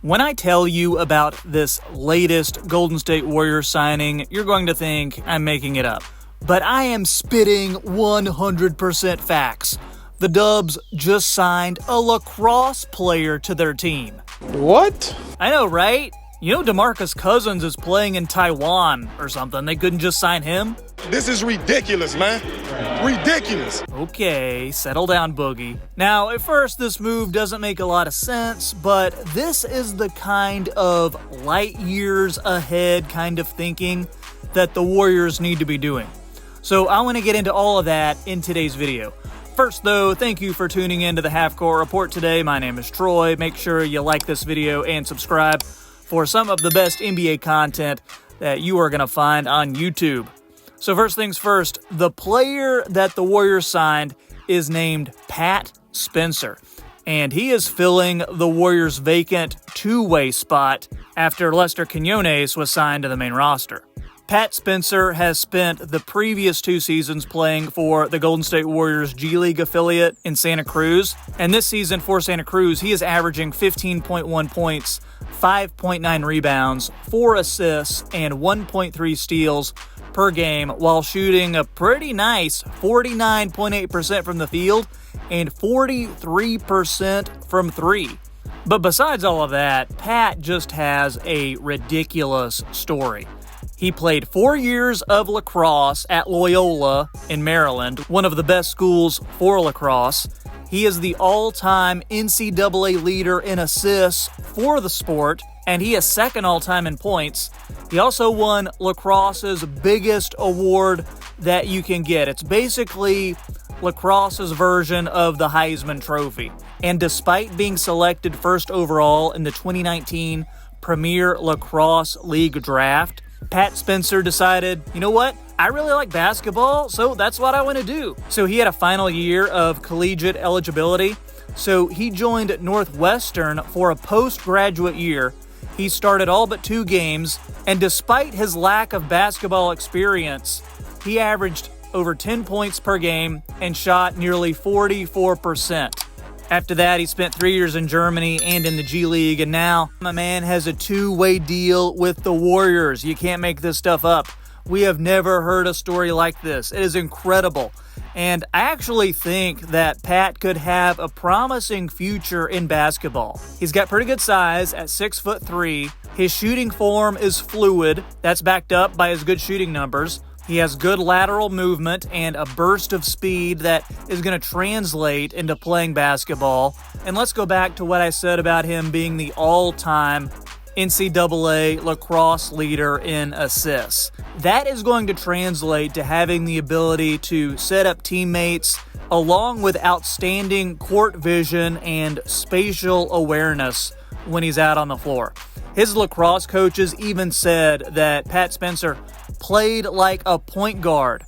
When I tell you about this latest Golden State Warriors signing, you're going to think I'm making it up. But I am spitting 100% facts. The Dubs just signed a lacrosse player to their team. What? I know, right? You know DeMarcus Cousins is playing in Taiwan or something. They couldn't just sign him? This is ridiculous, man. Ridiculous. Okay, settle down, Boogie. Now, at first, this move doesn't make a lot of sense, but this is the kind of light years ahead kind of thinking that the Warriors need to be doing. So I want to get into all of that in today's video. First, though, thank you for tuning in to the Half Court Report today. My name is Troy. Make sure you like this video and subscribe for some of the best NBA content that you are going to find on YouTube. So first things first, the player that the Warriors signed is named Pat Spencer, and he is filling the Warriors' vacant two-way spot after Lester Quinones was signed to the main roster. Pat Spencer has spent the previous 2 seasons playing for the Golden State Warriors G League affiliate in Santa Cruz, and this season for Santa Cruz, he is averaging 15.1 points, 5.9 rebounds, 4 assists, and 1.3 steals per game while shooting a pretty nice 49.8% from the field and 43% from 3. But besides all of that, Pat just has a ridiculous story. He played 4 years of lacrosse at Loyola in Maryland, one of the best schools for lacrosse. He is the all-time NCAA leader in assists for the sport, and he is second all-time in points. He also won lacrosse's biggest award that you can get. It's basically lacrosse's version of the Heisman Trophy. And despite being selected first overall in the 2019 Premier Lacrosse League Draft, Pat Spencer decided, you know what? I really like basketball, so that's what I want to do. So he had a final year of collegiate eligibility. So he joined Northwestern for a postgraduate year. He started all but 2 games, and despite his lack of basketball experience, he averaged over 10 points per game and shot nearly 44%. After that, he spent 3 years in Germany and in the G League, and now my man has a 2-way deal with the Warriors. You can't make this stuff up. We have never heard a story like this. It is incredible. And I actually think that Pat could have a promising future in basketball. He's got pretty good size at 6'3". His shooting form is fluid. That's backed up by his good shooting numbers. He has good lateral movement and a burst of speed that is going to translate into playing basketball. And let's go back to what I said about him being the all-time NCAA lacrosse leader in assists. That is going to translate to having the ability to set up teammates along with outstanding court vision and spatial awareness when he's out on the floor. His lacrosse coaches even said that Pat Spencer played like a point guard,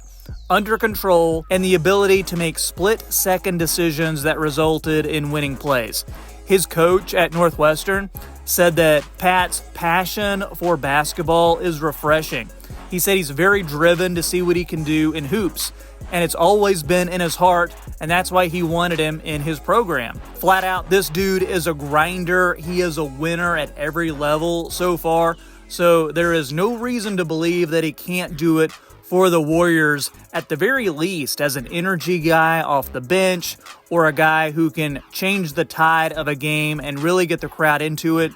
under control, and the ability to make split-second decisions that resulted in winning plays. His coach at Northwestern said that Pat's passion for basketball is refreshing. He said he's very driven to see what he can do in hoops, and it's always been in his heart, and that's why he wanted him in his program. Flat out, this dude is a grinder. He is a winner at every level so far, so there is no reason to believe that he can't do it for the Warriors, at the very least as an energy guy off the bench or a guy who can change the tide of a game and really get the crowd into it.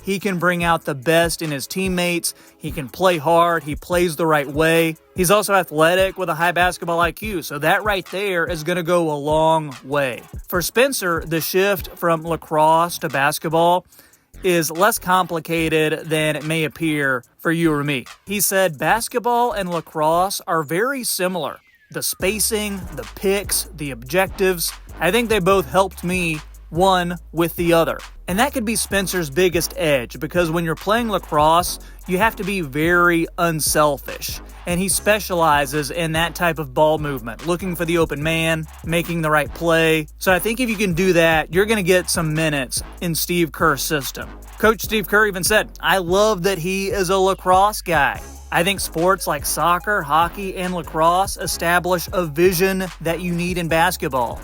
He can bring out the best in his teammates. He can play hard. He plays the right way. He's also athletic with a high basketball IQ, so that right there is going to go a long way. For Spencer, the shift from lacrosse to basketball is less complicated than it may appear for you or me. He said basketball and lacrosse are very similar. The spacing, the picks, the objectives, I think they both helped me one with the other. And that could be Spencer's biggest edge, because when you're playing lacrosse, you have to be very unselfish. And he specializes in that type of ball movement, looking for the open man, making the right play. So I think if you can do that, you're going to get some minutes in Steve Kerr's system. Coach Steve Kerr even said, "I love that he is a lacrosse guy. I think sports like soccer, hockey, and lacrosse establish a vision that you need in basketball."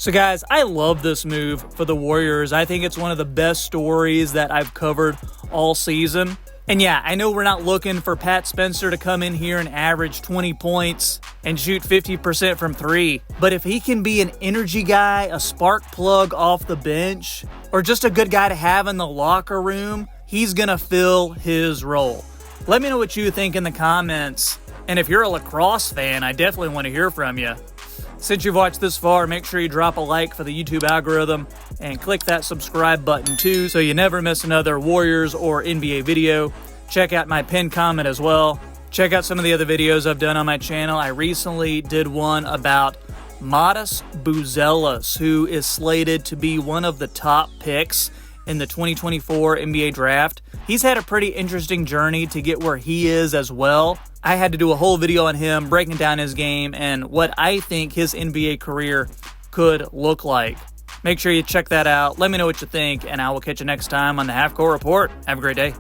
So guys, I love this move for the Warriors. I think it's one of the best stories that I've covered all season. And yeah, I know we're not looking for Pat Spencer to come in here and average 20 points and shoot 50% from three. But if he can be an energy guy, a spark plug off the bench, or just a good guy to have in the locker room, he's going to fill his role. Let me know what you think in the comments. And if you're a Lacrosse fan, I definitely want to hear from you. Since you've watched this far, make sure you drop a like for the YouTube algorithm and click that subscribe button too so you never miss another Warriors or NBA video. Check out my pinned comment as well. Check out some of the other videos I've done on my channel. I recently did one about Modest Buzelis, who is slated to be one of the top picks in the 2024 NBA draft. He's had a pretty interesting journey to get where he is as well. I had to do a whole video on him, breaking down his game and what I think his NBA career could look like. Make sure you check that out. Let me know what you think, and I will catch you next time on the Half Court Report. Have a great day.